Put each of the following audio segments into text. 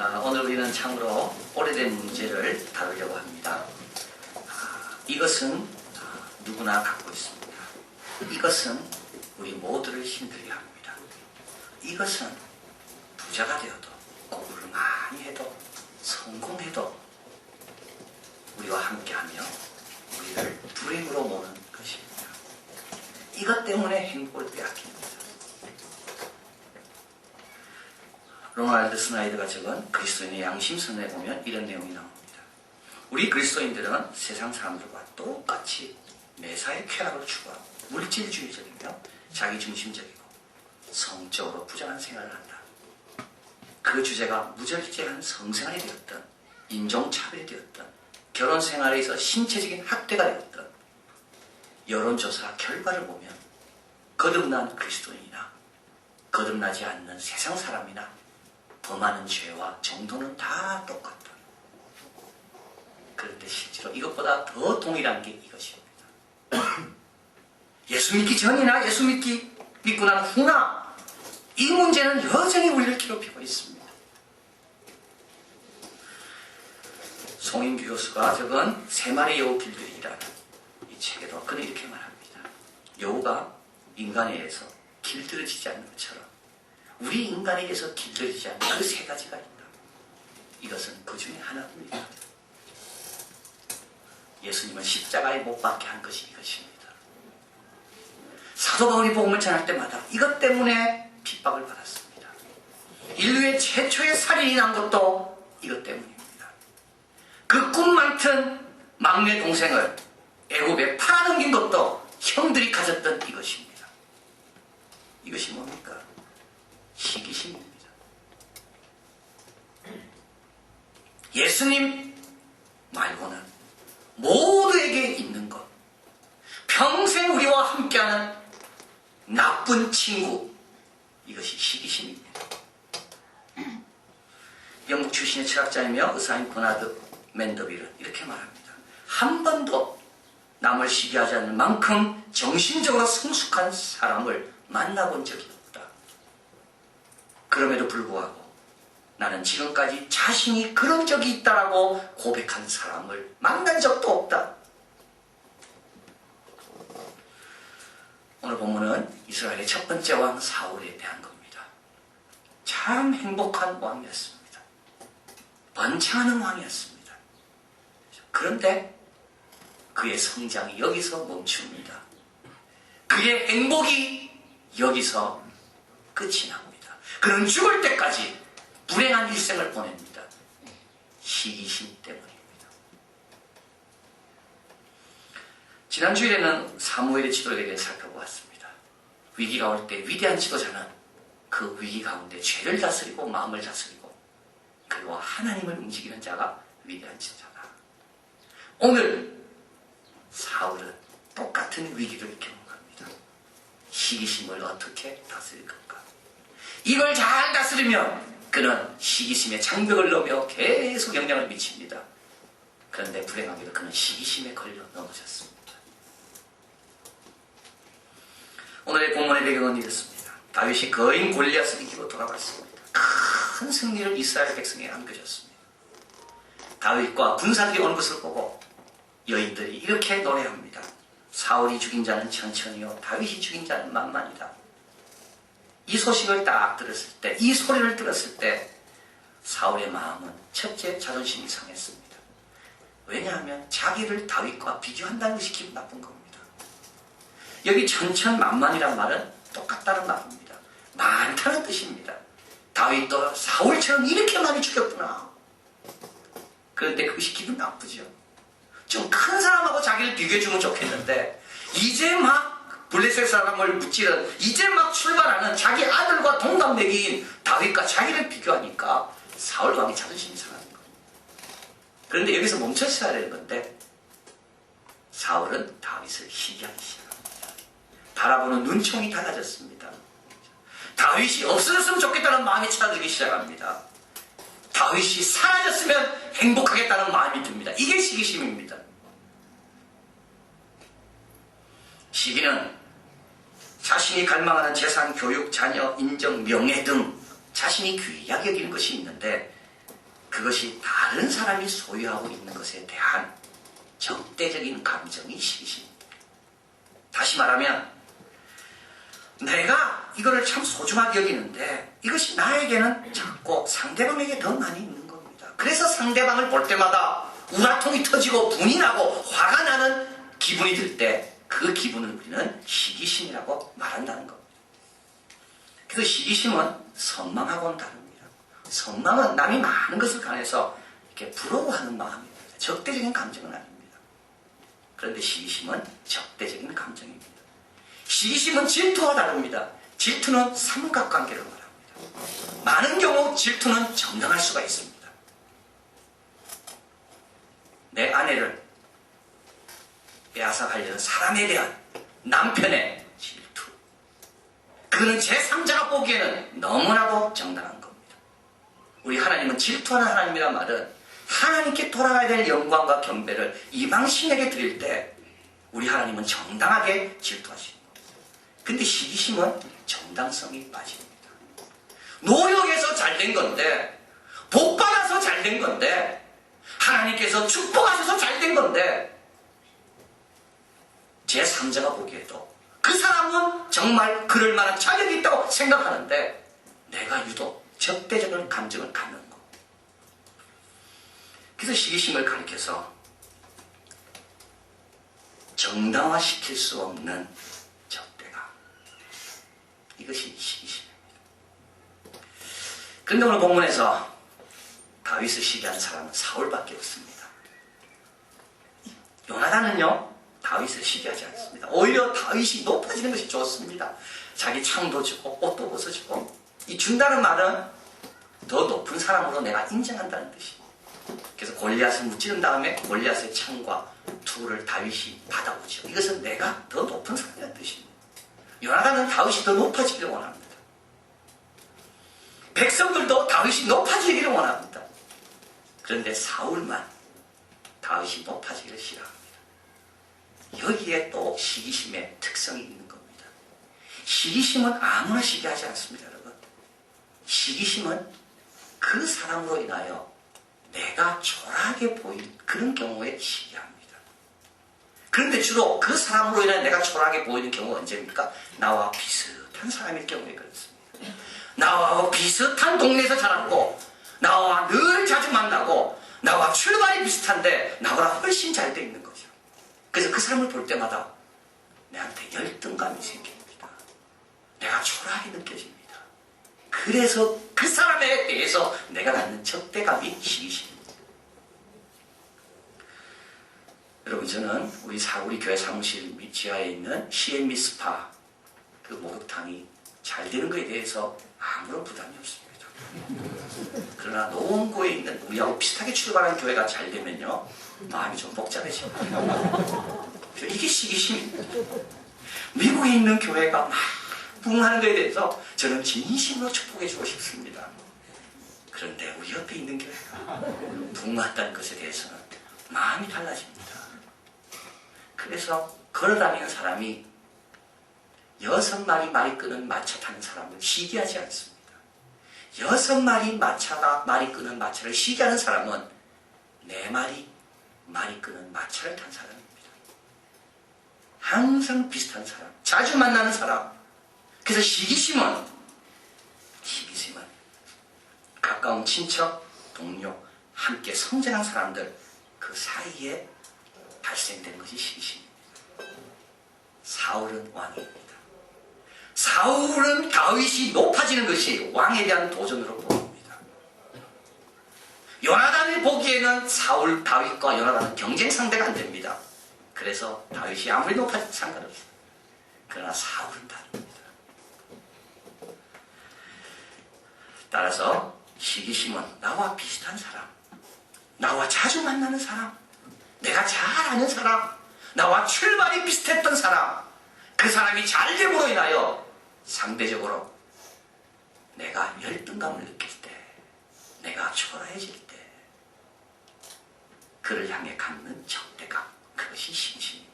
오늘 우리는 참으로 오래된 문제를 다루려고 합니다. 이것은 누구나 갖고 있습니다. 이것은 우리 모두를 힘들게 합니다. 이것은 부자가 되어도, 공부를 많이 해도, 성공해도 우리와 함께하며 우리를 불행으로 모는 것입니다. 이것 때문에 행복을 빼앗깁니다. 로널드 스나이더가 적은 그리스도인의 양심선언에 보면 이런 내용이 나옵니다. 우리 그리스도인들은 세상 사람들과 똑같이 매사에 쾌락을 추구하고 물질주의적이며 자기중심적이고 성적으로 부정한 생활을 한다. 그 주제가 무절제한 성생활이 되었든, 인종차별이 되었든, 결혼생활에서 신체적인 학대가 되었든, 여론조사 결과를 보면 거듭난 그리스도인이나 거듭나지 않는 세상 사람이나 범하는 죄와 정도는 다 똑같다. 그런데 실제로 이것보다 더 동일한 게 이것입니다. 예수 믿기 전이나 예수 믿고 난 후나 이 문제는 여전히 우리를 괴롭히고 있습니다. 송인규 교수가 적은 세 마리 여우 길들이기라는 이 책에도 그는 이렇게 말합니다. 여우가 인간에 의해서 길들여지지 않는 것처럼 우리 인간에 의해서 길들여지지 않는 그 세 가지가 있다. 이것은 그 중에 하나입니다. 예수님은 십자가에 못 박게 한 것이 이것입니다. 사도 바울이 복음을 전할 때마다 이것 때문에 핍박을 받았습니다. 인류의 최초의 살인이 난 것도 이것 때문입니다. 그 꿈 많던 막내 동생을 애굽에 팔아넘긴 것도 형들이 가졌던 이것입니다. 이것이 뭡니까? 시기심입니다. 예수님 말고는 모두에게 있는 것, 평생 우리와 함께하는 나쁜 친구, 이것이 시기심입니다. 영국 출신의 철학자이며 의사인 버나드 맨더빌은 이렇게 말합니다. 한 번도 남을 시기하지 않을 만큼 정신적으로 성숙한 사람을 만나본 적이 없다. 그럼에도 불구하고 나는 지금까지 자신이 그런 적이 있다라고 고백한 사람을 만난 적도 없다. 오늘 본문은 이스라엘의 첫 번째 왕 사울에 대한 겁니다. 참 행복한 왕이었습니다. 번창하는 왕이었습니다. 그런데 그의 성장이 여기서 멈춥니다. 그의 행복이 여기서 끝이 납니다. 그는 죽을 때까지 불행한 일생을 보냅니다. 시기심 때문입니다. 지난 주일에는 사무엘의 지도에 대해 살펴보았습니다. 위기가 올 때 위대한 지도자는 그 위기 가운데 죄를 다스리고 마음을 다스리고 그리고 하나님을 움직이는 자가 위대한 지도자다. 오늘 사울은 똑같은 위기를 겪는 겁니다. 시기심을 어떻게 다스릴 건가? 이걸 잘 다스리면 그는 시기심의 장벽을 넘어 계속 영향을 미칩니다. 그런데 불행하게도 그는 시기심에 걸려 넘어졌습니다. 오늘의 본문의 배경은 이렇습니다. 다윗이 거인 골리앗을 이기고 돌아갔습니다. 큰 승리를 이스라엘 백성에게 안겨줬습니다. 다윗과 군사들이 오는 것을 보고 여인들이 이렇게 노래합니다. 사울이 죽인 자는 천천히요, 다윗이 죽인 자는 만만이다. 이 소식을 딱 들었을 때, 이 소리를 들었을 때 사울의 마음은 첫째 자존심이 상했습니다. 왜냐하면 자기를 다윗과 비교한다는 것이 기분 나쁜 겁니다. 여기 천천만만이란 말은 똑같다는 말입니다. 많다는 뜻입니다. 다윗도 사울처럼 이렇게 많이 죽였구나. 그런데 그것이 기분 나쁘죠. 좀 큰 사람하고 자기를 비교해주면 좋겠는데 이제 막 블레셋 사람을 무찌른 이제 막 출발하는 자기 아들과 동갑내기인 다윗과 자기를 비교하니까 사울 왕이 자존심이 상하는 거예요. 그런데 여기서 멈췄어야 되는 건데 사울은 다윗을 시기하기 시작합니다. 바라보는 눈총이 달라졌습니다. 다윗이 없어졌으면 좋겠다는 마음이 찾아들기 시작합니다. 다윗이 사라졌으면 행복하겠다는 마음이 듭니다. 이게 시기심입니다. 시기는 자신이 갈망하는 재산, 교육, 자녀, 인정, 명예 등 자신이 귀하게 여기는 것이 있는데 그것이 다른 사람이 소유하고 있는 것에 대한 적대적인 감정이 시기심입니다. 다시 말하면 내가 이거를 참 소중하게 여기는데 이것이 나에게는 작고 상대방에게 더 많이 있는 겁니다. 그래서 상대방을 볼 때마다 우라통이 터지고 분이 나고 화가 나는 기분이 들 때 그 기분을 우리는 시기심이라고 말한다는 겁니다. 그래서 시기심은 선망하고는 다릅니다. 선망은 남이 많은 것을 간해서 이렇게 부러워하는 마음입니다. 적대적인 감정은 아닙니다. 그런데 시기심은 적대적인 감정입니다. 시기심은 질투와 다릅니다. 질투는 삼각관계를 말합니다. 많은 경우 질투는 정당할 수가 있습니다. 내 아내를 빼앗아가려는 사람에 대한 남편의 질투. 그는 제3자가 보기에는 너무나도 정당한 겁니다. 우리 하나님은 질투하는 하나님이란 말은 하나님께 돌아가야 될 영광과 경배를 이방신에게 드릴 때 우리 하나님은 정당하게 질투하십니다. 근데 시기심은 정당성이 빠집니다. 노력해서 잘된 건데, 복받아서 잘된 건데, 하나님께서 축복하셔서 잘된 건데, 제3자가 보기에도 그 사람은 정말 그럴 만한 자격이 있다고 생각하는데 내가 유독 적대적인 감정을 갖는 것. 그래서 시기심을 가리켜서 정당화시킬 수 없는 적대감. 이것이 시기심입니다. 그런데 오늘 본문에서 다윗을 시기한 사람은 사울밖에 없습니다. 요나단은요, 다윗을 시기하지 않습니다. 오히려 다윗이 높아지는 것이 좋습니다. 자기 창도 주고 옷도 벗어주고, 이 준다는 말은 더 높은 사람으로 내가 인정한다는 뜻입니다. 그래서 골리앗을 무찌른 다음에 골리앗의 창과 툴을 다윗이 받아오죠. 이것은 내가 더 높은 사람이라는 뜻입니다. 요나단은 다윗이 더 높아지기를 원합니다. 백성들도 다윗이 높아지기를 원합니다. 그런데 사울만 다윗이 높아지기를 싫어합니다. 여기에 또 시기심의 특성이 있는 겁니다. 시기심은 아무나 시기하지 않습니다, 여러분. 시기심은 그 사람으로 인하여 내가 초라하게 보인 그런 경우에 시기합니다. 그런데 주로 그 사람으로 인하여 내가 초라하게 보이는 경우가 언제입니까? 나와 비슷한 사람일 경우에 그렇습니다. 나와 비슷한 동네에서 자랐고, 나와 늘 자주 만나고, 나와 출발이 비슷한데 나보다 훨씬 잘 돼 있는 거죠. 그래서 그 사람을 볼 때마다 내한테 열등감이 생깁니다. 내가 초라하게 느껴집니다. 그래서 그 사람에 대해서 내가 갖는 적대감이 시기심입니다. 여러분, 저는 우리 교회 사무실 지하에 있는 CMB 스파 그 목욕탕이 잘 되는 것에 대해서 아무런 부담이 없습니다. 그러나 노원구에 있는 우리하고 비슷하게 출발한 교회가 잘 되면요, 마음이 좀 복잡해집니다. 이게 시기심입니다. 미국에 있는 교회가 막 부흥하는 것에 대해서 저는 진심으로 축복해주고 싶습니다. 그런데 우리 옆에 있는 교회가 부흥한다는 것에 대해서는 마음이 달라집니다. 그래서 걸어다니는 사람이 6마리 말이 끄는 마차 타는 사람을 시기하지 않습니다. 6마리 말이 끄는 마차를 시기하는 사람은 4마리 말이 끄는 마차를 탄 사람입니다. 항상 비슷한 사람, 자주 만나는 사람. 그래서 시기심은 가까운 친척, 동료, 함께 성장한 사람들 그 사이에 발생되는 것이 시기심입니다. 사울은 왕입니다. 사울은 다윗이 높아지는 것이 왕에 대한 도전으로 보입니다. 요나단을 보기에는 사울, 다윗과 요나단은 경쟁 상대가 안 됩니다. 그래서 다윗이 아무리 높아져도 상관없어요. 그러나 사울은 다릅니다. 따라서 시기심은 나와 비슷한 사람, 나와 자주 만나는 사람, 내가 잘 아는 사람, 나와 출발이 비슷했던 사람, 그 사람이 잘 됨으로 인하여 상대적으로 내가 열등감을 느낄 때, 내가 초라해질 때 그를 향해 갖는 적대감, 그것이 시기심입니다.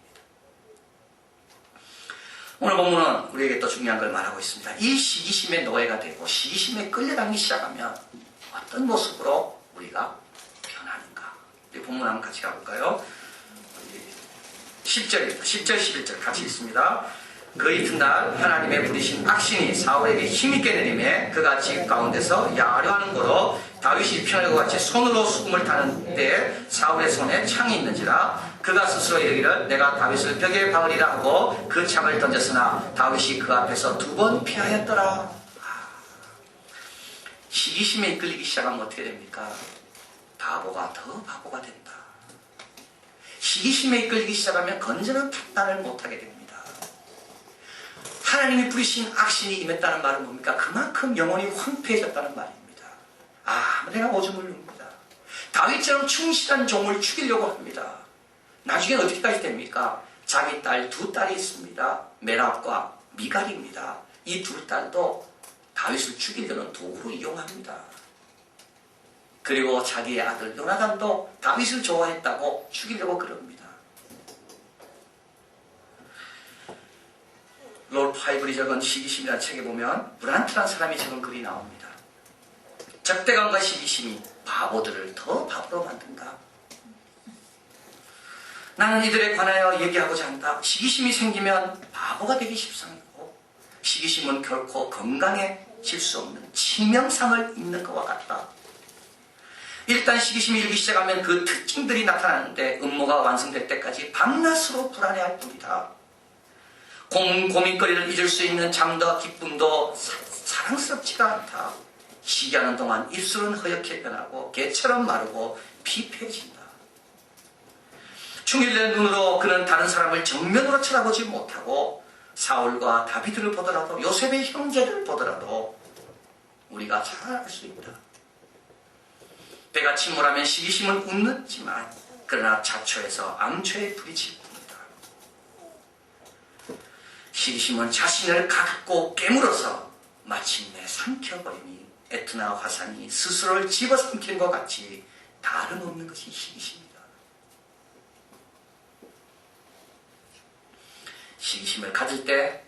오늘 본문은 우리에게 또 중요한 걸 말하고 있습니다. 이 시기심의 노예가 되고 시기심에 끌려다니기 시작하면 어떤 모습으로 우리가 변하는가? 이 본문 한번 같이 가볼까요? 10절입니다. 10절, 11절 같이 읽습니다. 그 이튿날 하나님의 부리신 악신이 사울에게 힘있게 내림에 그가 집 가운데서 야려하는 고로 다윗이 피하는 것 같이 손으로 수금을 타는 때에 사울의 손에 창이 있는지라 그가 스스로 이르기를 내가 다윗을 벽에 박으리라 하고 그 창을 던졌으나 다윗이 그 앞에서 2번 피하였더라. 시기심에 이끌리기 시작하면 어떻게 됩니까? 바보가 더 바보가 된다. 시기심에 이끌리기 시작하면 건전한 판단을 못하게 됩니다. 하나님이 부리신 악신이 임했다는 말은 뭡니까? 그만큼 영혼이 황폐해졌다는 말입니다. 아무데나 오줌을 눕니다. 다윗처럼 충실한 종을 죽이려고 합니다. 나중에 어떻게까지 됩니까? 자기 딸 2딸이 있습니다. 메랍과 미갈입니다. 이 2딸도 다윗을 죽이려는 도구로 이용합니다. 그리고 자기의 아들 요나단도 다윗을 좋아했다고 죽이려고 그럽니다. 롤프 하이브리 적은 시기심이라는 책에 보면 브란트라는 사람이 적은 글이 나옵니다. 적대감과 시기심이 바보들을 더 바보로 만든다. 나는 이들에 관하여 얘기하고자 한다. 시기심이 생기면 바보가 되기 십상이고 시기심은 결코 건강해질 수 없는 치명상을 입는 것과 같다. 일단 시기심이 일기 시작하면 그 특징들이 나타나는데 음모가 완성될 때까지 밤낮으로 불안해할 뿐이다. 고민거리를 잊을 수 있는 잠도 기쁨도 사랑스럽지가 않다. 시기하는 동안 입술은 허옇게 변하고 개처럼 마르고 피폐해진다. 충일된 눈으로 그는 다른 사람을 정면으로 쳐다보지 못하고 사울과 다비드를 보더라도 요셉의 형제를 보더라도 우리가 잘 알 수 있다. 배가 침몰하면 시기심은 웃는지만 그러나 자초에서 암초에 부딪힐 뿐이다. 시기심은 자신을 갖고 깨물어서 마침내 삼켜버리니 에트나 화산이 스스로를 집어삼키는 것 같이 다름없는 것이 시기심이다. 시기심을 가질 때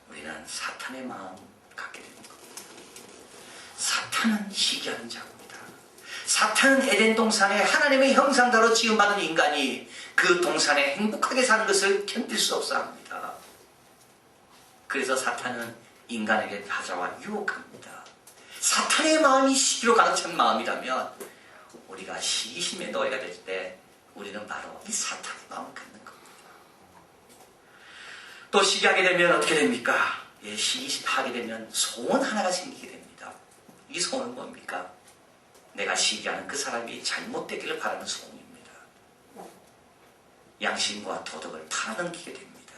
우리는 사탄의 마음을 갖게 되는 겁니다. 사탄은 시기하는 자입니다. 사탄은 에덴 동산에 하나님의 형상대로 지음받은 인간이 그 동산에 행복하게 사는 것을 견딜 수 없어 합니다. 그래서 사탄은 인간에게 찾아와 유혹합니다. 사탄의 마음이 시기로 가득 찬 마음이라면 우리가 시기심의 노예가 될 때 우리는 바로 이 사탄의 마음을 갖는 겁니다. 또 시기하게 되면 어떻게 됩니까? 시기하게 되면 소원 하나가 생기게 됩니다. 이 소원은 뭡니까? 내가 시기하는 그 사람이 잘못되기를 바라는 소원입니다. 양심과 도덕을 팔아넘기게 됩니다.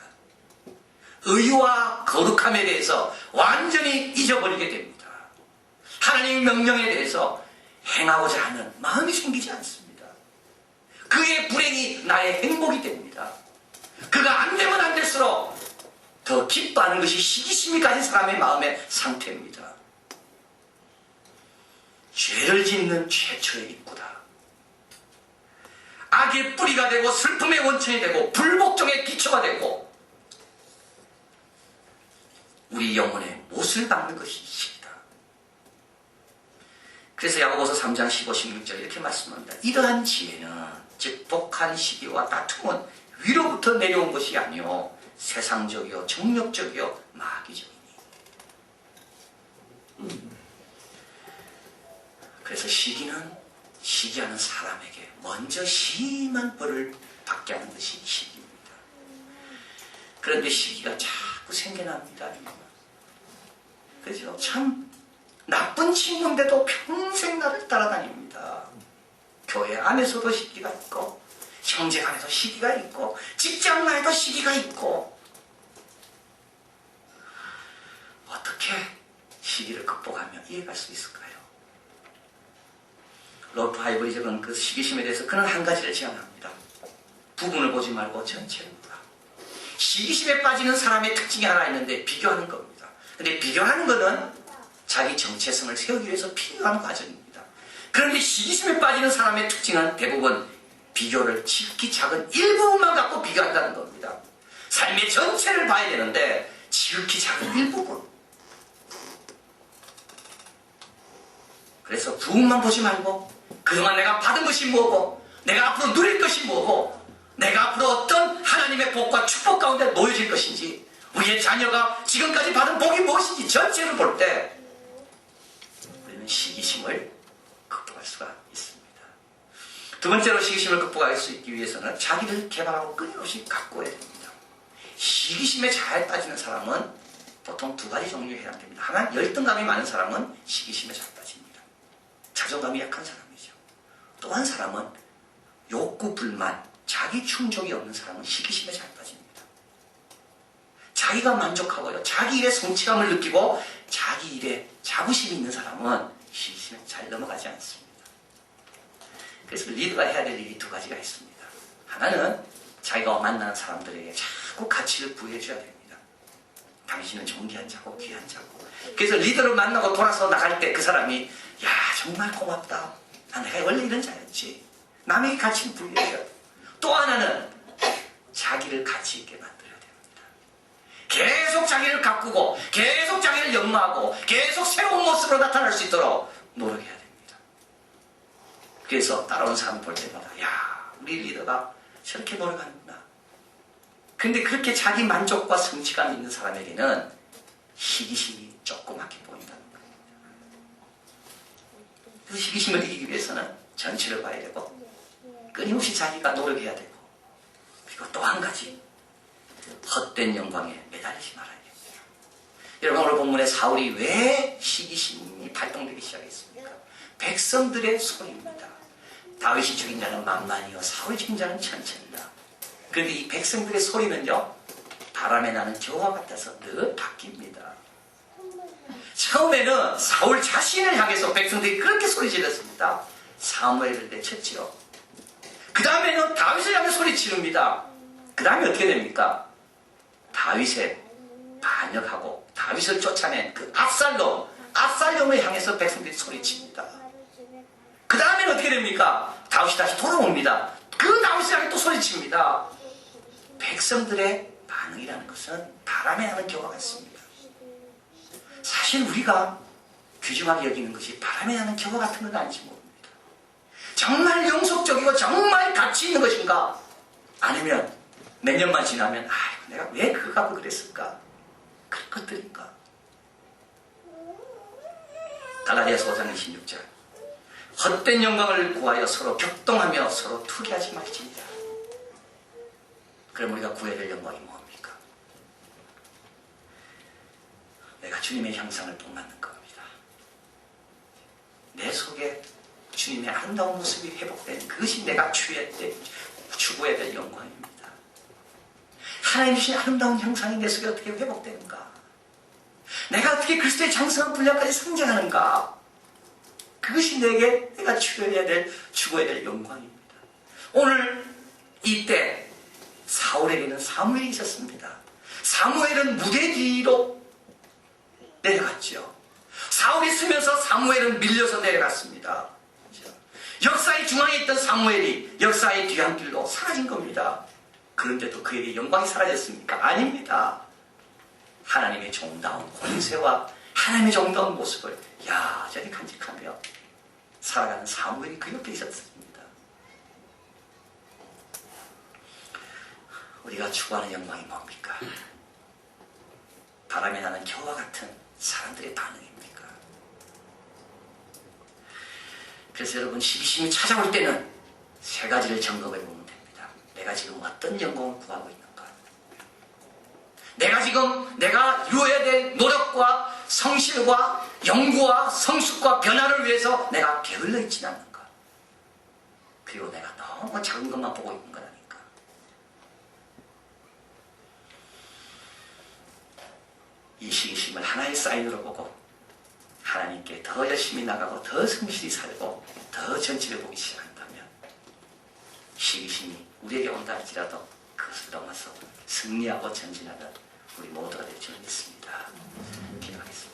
의와 거룩함에 대해서 완전히 잊어버리게 됩니다. 하나님의 명령에 대해서 행하고자 하는 마음이 생기지 않습니다. 그의 불행이 나의 행복이 됩니다. 그가 안 되면 안 될수록 더 기뻐하는 것이 시기심이 가진 사람의 마음의 상태입니다. 죄를 짓는 최초의 입구다. 악의 뿌리가 되고 슬픔의 원천이 되고 불복종의 기초가 되고 우리 영혼의 못을 박는 것이 시기다. 그래서 야고보서 3장 15, 16절 이렇게 말씀합니다. 이러한 지혜는 즉 독한 시기와 다툼은 위로부터 내려온 것이 아니요 세상적이요 정욕적이요 마귀적이니. 그래서 시기는 시기하는 사람에게 먼저 심한 벌을 받게 하는 것이 시기입니다. 그런데 시기가 자꾸 생겨납니다. 그죠? 참 나쁜 친구인데도 평생 나를 따라다닙니다. 교회 안에서도 시기가 있고 형제 간에도 시기가 있고 직장 안에도 시기가 있고 어떻게 시기를 극복하며 이해갈 수 있을까요? 롤프 하이브리 적은 그 시기심에 대해서 그는 한 가지를 제안합니다. 부분을 보지 말고 전체를 보라. 시기심에 빠지는 사람의 특징이 하나 있는데 비교하는 겁니다. 근데 비교하는 것은 자기 정체성을 세우기 위해서 필요한 과정입니다. 그런데 시기심에 빠지는 사람의 특징은 대부분 비교를 지극히 작은 일부분만 갖고 비교한다는 겁니다. 삶의 전체를 봐야 되는데 지극히 작은 일부분. 그래서 부분만 보지 말고 그동안 내가 받은 것이 뭐고, 내가 앞으로 누릴 것이 뭐고, 내가 앞으로 어떤 하나님의 복과 축복 가운데 놓여질 것인지, 우리의 자녀가 지금까지 받은 복이 무엇인지 전체를 볼 때 우리는 시기심을 극복할 수가 있습니다. 두 번째로 시기심을 극복할 수 있기 위해서는 자기를 개발하고 끊임없이 가꾸어야 됩니다. 시기심에 잘 빠지는 사람은 보통 두 가지 종류에 해당됩니다. 하나는 열등감이 많은 사람은 시기심에 잘 빠집니다. 자존감이 약한 사람이죠. 또 한 사람은 욕구 불만, 자기 충족이 없는 사람은 시기심에 잘 빠집니다. 자기가 만족하고요, 자기 일에 성취감을 느끼고 자기 일에 자부심이 있는 사람은 시기심에 잘 넘어가지 않습니다. 그래서 리더가 해야 될 일이 두 가지가 있습니다. 하나는 자기가 만나는 사람들에게 자꾸 가치를 부여해줘야 됩니다. 당신은 존귀한 자고 귀한 자고. 그래서 리더를 만나고 돌아서 나갈 때 그 사람이 야 정말 고맙다. 내가 원래 이런 자였지. 남에게 가치를 부여해줘야 돼. 또 하나는 자기를 가치 있게 만들어야 됩니다. 계속 자기를 가꾸고 계속 자기를 연마하고 계속 새로운 모습으로 나타날 수 있도록 노력해야 됩니다. 그래서 따라온 사람 볼 때마다 야 우리 리더가 저렇게 노력하는구나. 근데 그렇게 자기 만족과 성취감 있는 사람에게는 시기심이 조그맣게 보인다는 겁니다. 그 시기심을 이기기 위해서는 전체를 봐야 되고 끊임없이 자기가 노력해야 되고, 그리고 또 한 가지 헛된 영광에 매달리지 말아야 됩니다. 여러분 오늘 본문에 사울이 왜 시기심이 발동되기 시작했습니까? 백성들의 소리입니다. 다윗이 죽인 자는 만만이요 사울이 죽인 자는 천천이다. 그런데 이 백성들의 소리는요 바람에 나는 겨와 같아서 늘 바뀝니다. 처음에는 사울 자신을 향해서 백성들이 그렇게 소리 질렀습니다. 사무엘을 내쳤지요. 그 다음에는 다윗을 향해 소리 지릅니다. 그 다음에 어떻게 됩니까? 다윗에 반역하고 다윗을 쫓아낸 그 압살롬을 향해서 백성들이 소리칩니다. 그 다음에는 어떻게 됩니까? 다윗이 다시 돌아옵니다. 그 다윗을 향해 또 소리칩니다. 백성들의 반응이라는 것은 바람에 나는 겨와 같습니다. 사실 우리가 귀중하게 여기는 것이 바람에 나는 겨와 같은 건 아닌지 모릅니다. 정말 영속적이고 정말 가치 있는 것인가? 아니면 몇 년만 지나면 내가 왜 그거 갖고 그랬을까? 그런 것들인가? 갈라디아서 5장 26절 헛된 영광을 구하여 서로 격동하며 서로 투기하지 말지니라. 그럼 우리가 구해야 될 영광이 뭡니까? 내가 주님의 형상을 본받는 겁니다. 내 속에 주님의 아름다운 모습이 회복된 그것이 내가 추구해야 될 영광입니다. 하나님 주신 아름다운 형상이 내 속에 어떻게 회복되는가? 내가 어떻게 그리스도의 장성한 분량까지 성장하는가? 그것이 내가 추구해야 될 영광입니다. 오늘 이때 사울에게는 사무엘이 있었습니다. 사무엘은 무대 뒤로 내려갔죠. 사울이 쓰면서 사무엘은 밀려서 내려갔습니다. 역사의 중앙에 있던 사무엘이 역사의 뒤안길로 사라진 겁니다. 그런데도 그에게 영광이 사라졌습니까? 아닙니다. 하나님의 정다운 권세와 하나님의 정다운 모습을 여전히 간직하며 살아가는 사무엘이 그 옆에 있었습니다. 우리가 추구하는 영광이 뭡니까? 바람에 나는 겨와 같은 사람들의 반응입니까? 그래서 여러분 시기심이 찾아올 때는 세 가지를 점검해 보면 됩니다. 내가 지금 어떤 영광을 구하고 있는가? 내가 이루어야 될 노력과 성실과 연구와 성숙과 변화를 위해서 내가 게을러 있지는 않는가? 그리고 내가 너무 작은 것만 보고 있는 건 아닌가? 이 시기심을 하나의 사인으로 보고 하나님께 더 열심히 나가고 더 성실히 살고 더 전체를 보기 시작한다면 시기심이 우리에게 온다 할지라도 그것을 넘어서 승리하고 전진하는 우리 모두가 될 줄 믿습니다. 기도하겠습니다.